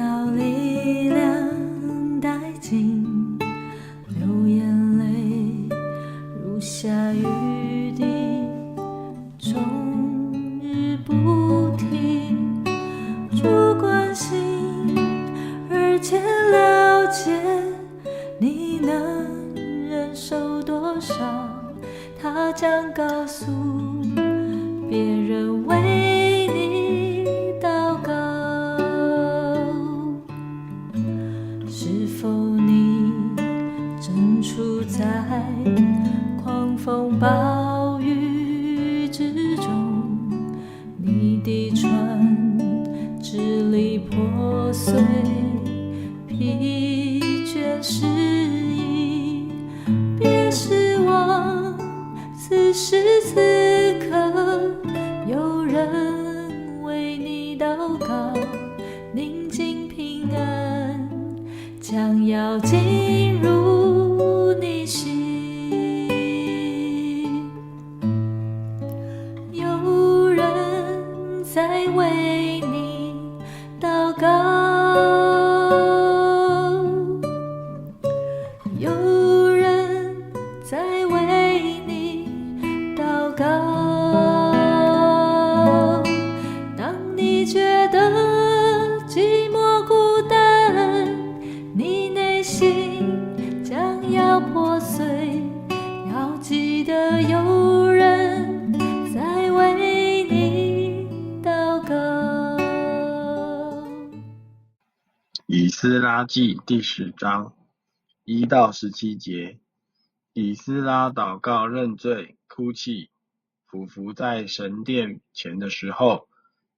要力量殆尽，流眼泪如下雨滴，终日不停。主关心，而且了解你能忍受多少，他将告诉别人为你祷告。是否你正处在狂风暴雨之中，你的船支离破碎，疲倦失意，别失望，此时此刻有人为你祷告，宁静平安将要进入你心，有人在为你祷告，有人在为你祷告。当你觉得寂寞孤单，你内心将要破碎，要记得有人在为你祷告。以斯拉记第10章1到17节。以斯拉祷告认罪哭泣，俯伏在神殿前的时候，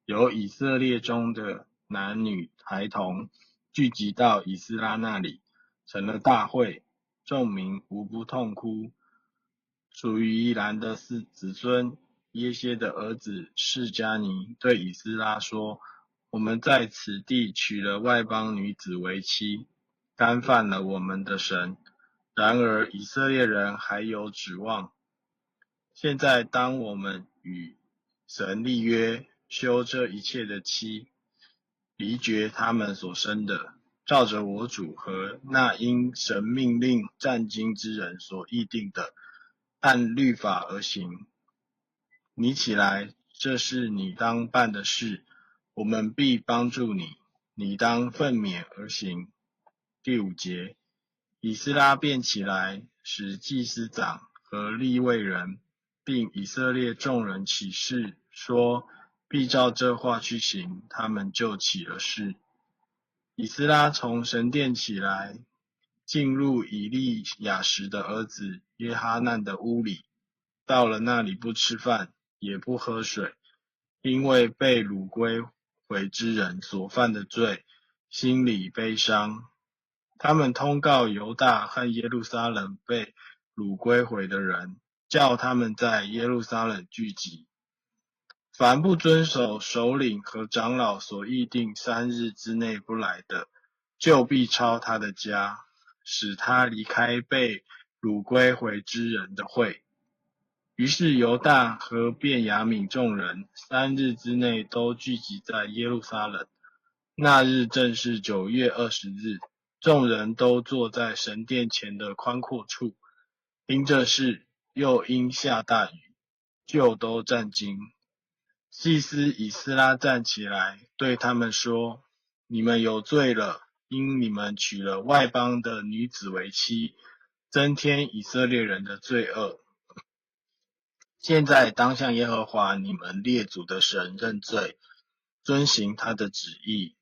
有以色列中的男女孩童聚集到以斯拉那里，成了大会，众民无不痛哭。属于以兰的子孙耶歇的儿子示迦尼对以斯拉说，我们在此地娶了外邦女子为妻，干犯了我们的神。然而以色列人还有指望。现在当我们与神立约，休这一切的妻，离绝他们所生的，照着我主和那因神命令战经之人所议定的，按律法而行。你起来，这是你当办的事，我们必帮助你，你当奋勉而行。第5节。以斯拉便起来，使祭司长和利未人，并以色列众人起誓，说必照这话去行，他们就起了誓。以斯拉从神殿起来，进入以利亚实的儿子约哈难的屋里，到了那里不吃饭，也不喝水，因为被掳归回之人所犯的罪，心里悲伤。他们通告犹大和耶路撒冷被掳归回的人，叫他们在耶路撒冷聚集。凡不遵守首领和长老所议定3日之内不来的，就必抄他的家，使他离开被掳归回之人的会。于是犹大和便雅悯众人3日之内都聚集在耶路撒冷。那日正是9月20日，众人都坐在神殿前的宽阔处，因这事又因下大雨，就都战惊。祭司以斯拉站起来，对他们说，你们有罪了，因你们娶了外邦的女子为妻，增添以色列人的罪恶。现在当向耶和华你们列祖的神认罪，遵行他的旨意，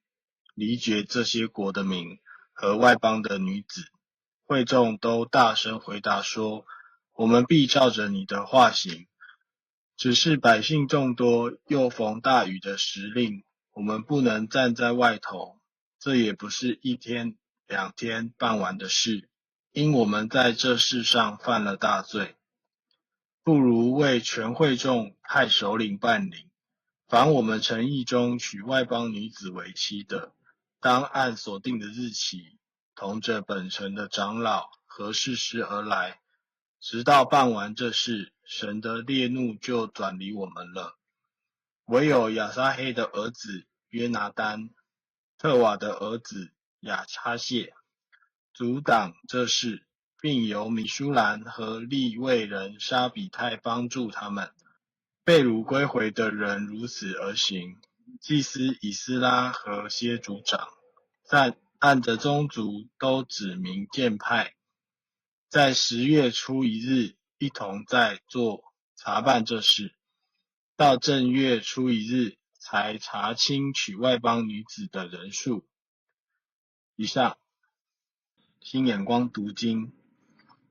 离绝这些国的民和外邦的女子。会众都大声回答说，我们必照着你的话行。只是百姓众多，又逢大雨的时令，我们不能站在外头，这也不是1天2天办完的事，因我们在这事上犯了大罪。不如为全会众派首领办理，凡我们诚意中娶外邦女子为妻的，当按所定的日期，同着本城的长老和士师而来，直到办完这事，神的烈怒就转离我们了。唯有亚撒黑的儿子约拿单特瓦的儿子亚哈谢阻挡这事，并由米舒兰和利未人沙比泰帮助他们。被掳归回的人如此而行。祭司以斯拉和些族长按着宗族都指名荐派，在10月初1日一同在座查办这事，到正月初1日才查清娶外邦女子的人数。以上，新眼光读经，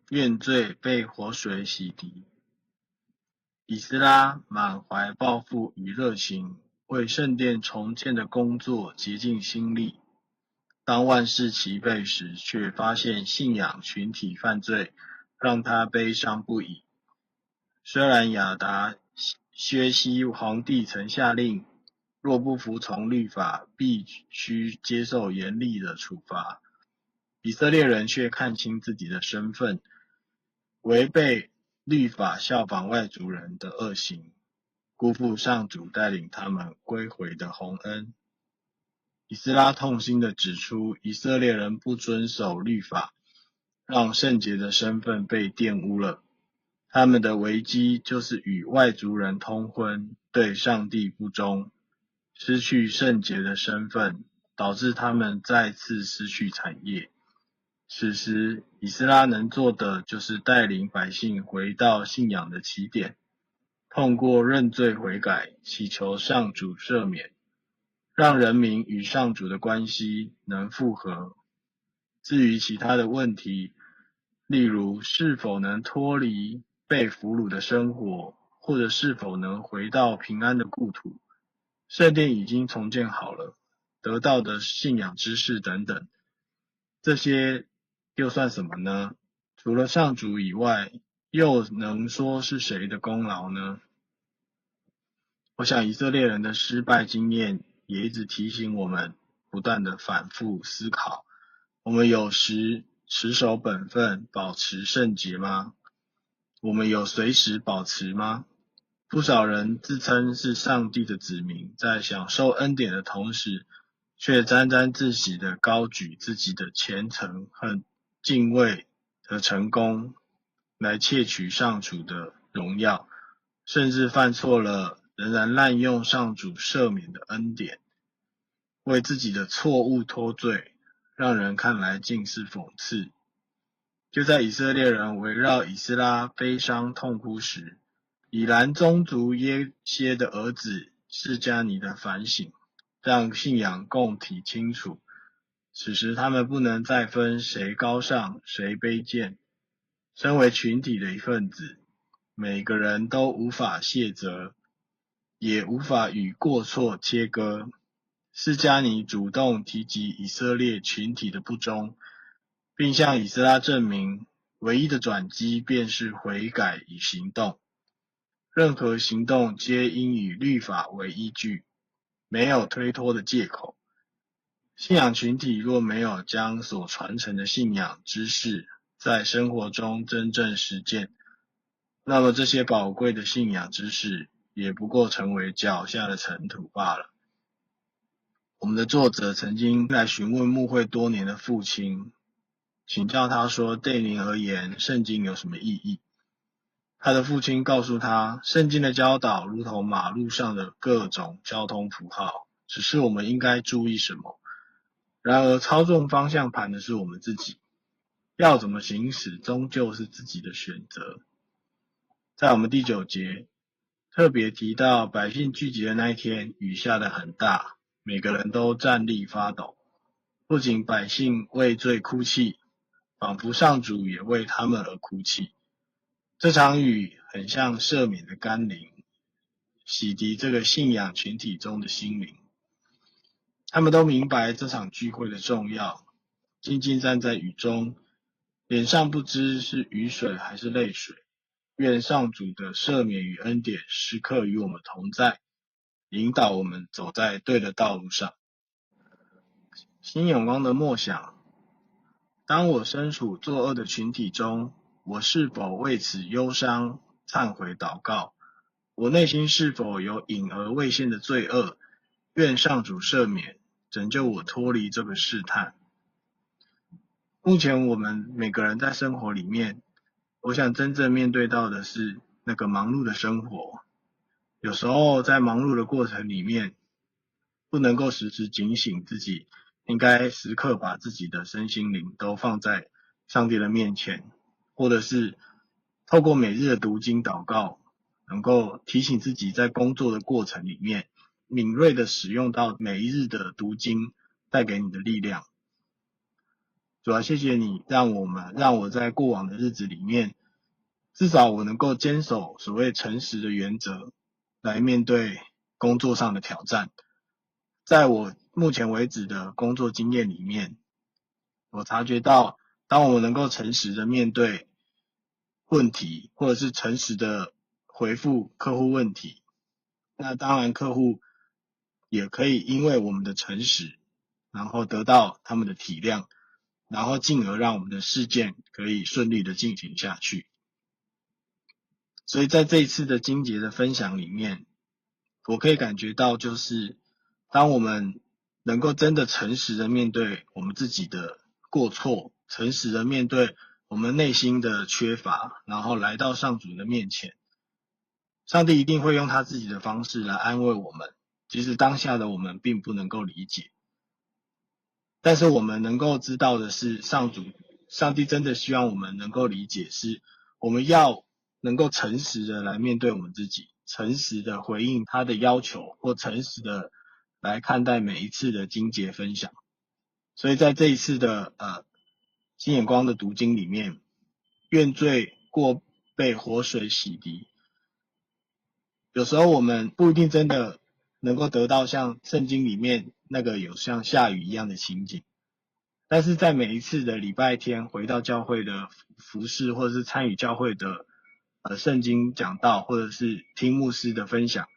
愿罪被活水洗涤。以斯拉满怀抱负与热情，为圣殿重建的工作竭尽心力。当万事齐备时，却发现信仰群体犯罪，让他悲伤不已。虽然亚达薛西皇帝曾下令，若不服从律法，必须接受严厉的处罚，以色列人却看清自己的身份，违背律法效仿外族人的恶行，辜负上主带领他们归回的洪恩。以斯拉痛心地指出，以色列人不遵守律法，让圣洁的身份被玷污了。他们的危机就是与外族人通婚，对上帝不忠，失去圣洁的身份，导致他们再次失去产业。此时，以斯拉能做的就是带领百姓回到信仰的起点，通过认罪悔改，祈求上主赦免，让人民与上主的关系能复和。至于其他的问题，例如是否能脱离被俘虏的生活，或者是否能回到平安的故土，圣殿已经重建好了，得到的信仰知识等等，这些又算什么呢？除了上主以外，又能说是谁的功劳呢？我想以色列人的失败经验也一直提醒我们，不断的反复思考，我们有时持守本分，保持圣洁吗？我们有随时保持吗？不少人自称是上帝的子民，在享受恩典的同时，却沾沾自喜地高举自己的虔诚和敬畏和成功，来窃取上主的荣耀，甚至犯错了，仍然滥用上主赦免的恩典，为自己的错误脱罪，让人看来尽是讽刺。就在以色列人围绕以斯拉悲伤痛哭时，以兰宗族耶歇的儿子示迦尼的反省，让信仰共体清楚。此时他们不能再分谁高尚谁卑贱，身为群体的一份子，每个人都无法卸责，也无法与过错切割。示迦尼主动提及以色列群体的不忠，并向以斯拉证明，唯一的转机便是悔改与行动。任何行动皆应以律法为依据，没有推脱的借口。信仰群体若没有将所传承的信仰知识在生活中真正实践，那么这些宝贵的信仰知识也不过成为脚下的尘土罢了。我们的作者曾经来询问牧会多年的父亲，请教他说，对您而言，圣经有什么意义？他的父亲告诉他，圣经的教导如同马路上的各种交通符号，只是我们应该注意什么。然而操纵方向盘的是我们自己，要怎么行驶终究是自己的选择。在我们第9节特别提到，百姓聚集的那一天，雨下得很大，每个人都站立发抖。不仅百姓为罪哭泣，仿佛上主也为他们而哭泣。这场雨很像赦免的甘霖，洗涤这个信仰群体中的心灵。他们都明白这场聚会的重要，静静站在雨中，脸上不知是雨水还是泪水。愿上主的赦免与恩典时刻与我们同在，引导我们走在对的道路上。新眼光的默想，当我身处作恶的群体中，我是否为此忧伤、忏悔祷告？我内心是否有隐而未现的罪恶？愿上主赦免，拯救我脱离这个试探。目前我们每个人在生活里面，我想真正面对到的是那个忙碌的生活。有时候在忙碌的过程里面，不能够时时警醒自己，应该时刻把自己的身心灵都放在上帝的面前，或者是透过每日的读经祷告，能够提醒自己在工作的过程里面，敏锐的使用到每一日的读经带给你的力量。主要谢谢你让我在过往的日子里面，至少我能够坚守所谓诚实的原则，来面对工作上的挑战。在我目前为止的工作经验里面，我察觉到，当我们能够诚实的面对问题，或者是诚实的回复客户问题，那当然客户也可以因为我们的诚实，然后得到他们的体谅，然后进而让我们的事件可以顺利的进行下去。所以在这一次的经节的分享里面，我可以感觉到，就是当我们能够真的诚实的面对我们自己的过错，诚实的面对我们内心的缺乏，然后来到上主的面前，上帝一定会用他自己的方式来安慰我们，即使当下的我们并不能够理解。但是我们能够知道的是，上帝真的希望我们能够理解，是我们要能够诚实的来面对我们自己，诚实的回应他的要求，或诚实的来看待每一次的经节分享。所以在这一次的新眼光的读经里面，愿罪过被活水洗涤。有时候我们不一定真的能够得到像圣经里面那个有像下雨一样的情景，但是在每一次的礼拜天回到教会的服事，或者是参与教会的圣经讲道，或者是听牧师的分享，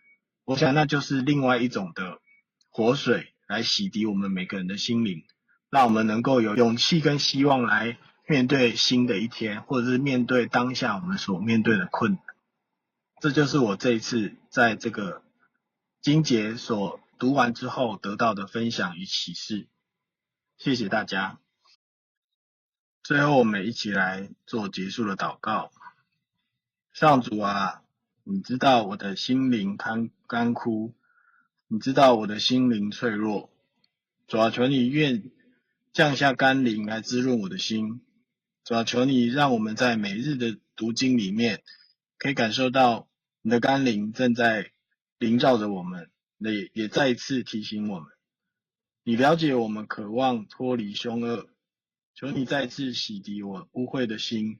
我想那就是另外一种的活水来洗涤我们每个人的心灵，让我们能够有勇气跟希望来面对新的一天，或者是面对当下我们所面对的困难。这就是我这一次在这个经节所读完之后得到的分享与启示。谢谢大家。最后我们一起来做结束的祷告。上主啊，你知道我的心灵干枯，你知道我的心灵脆弱，主啊，求你愿降下甘霖来滋润我的心。主啊，求你让我们在每日的读经里面可以感受到你的甘霖正在笼罩着我们，也再一次提醒我们，你了解我们渴望脱离凶恶，求你再次洗涤我污秽的心。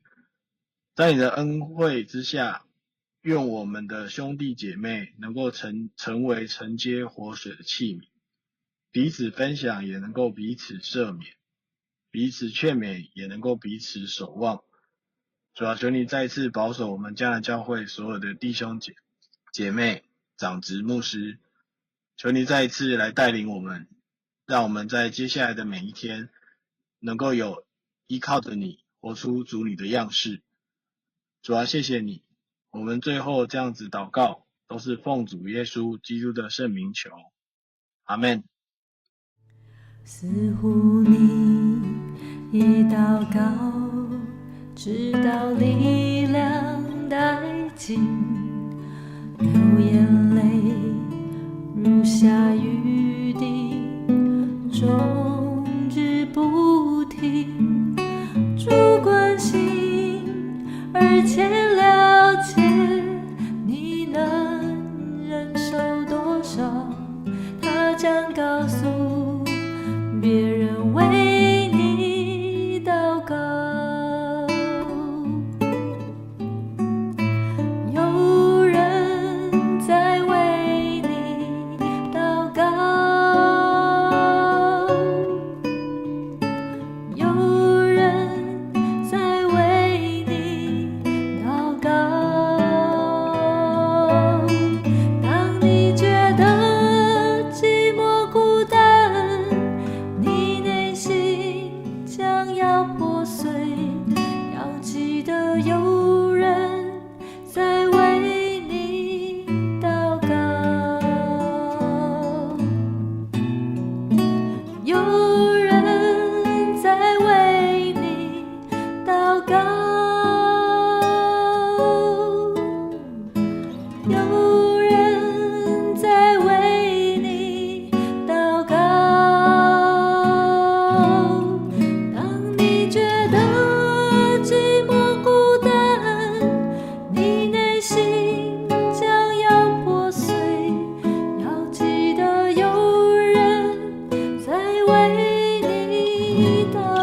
在你的恩惠之下，愿我们的兄弟姐妹能够成为承接活水的器皿，彼此分享也能够彼此赦免，彼此劝勉也能够彼此守望。主啊，求你再次保守我们迦南教会所有的弟兄姐妹、长执牧师，求你再一次来带领我们，让我们在接下来的每一天能够有依靠着你，活出主你的样式。主啊，谢谢你，我们最后这样子祷告，都是奉主耶稣基督的圣名求，阿们。似乎你一祷告，直到力量殆尽，流眼泪如下雨滴，终日不停。主关心，而且了解你能忍受多少，他将告诉别人为你祷告。有人在为你祷告，有人在为你祷祈祷。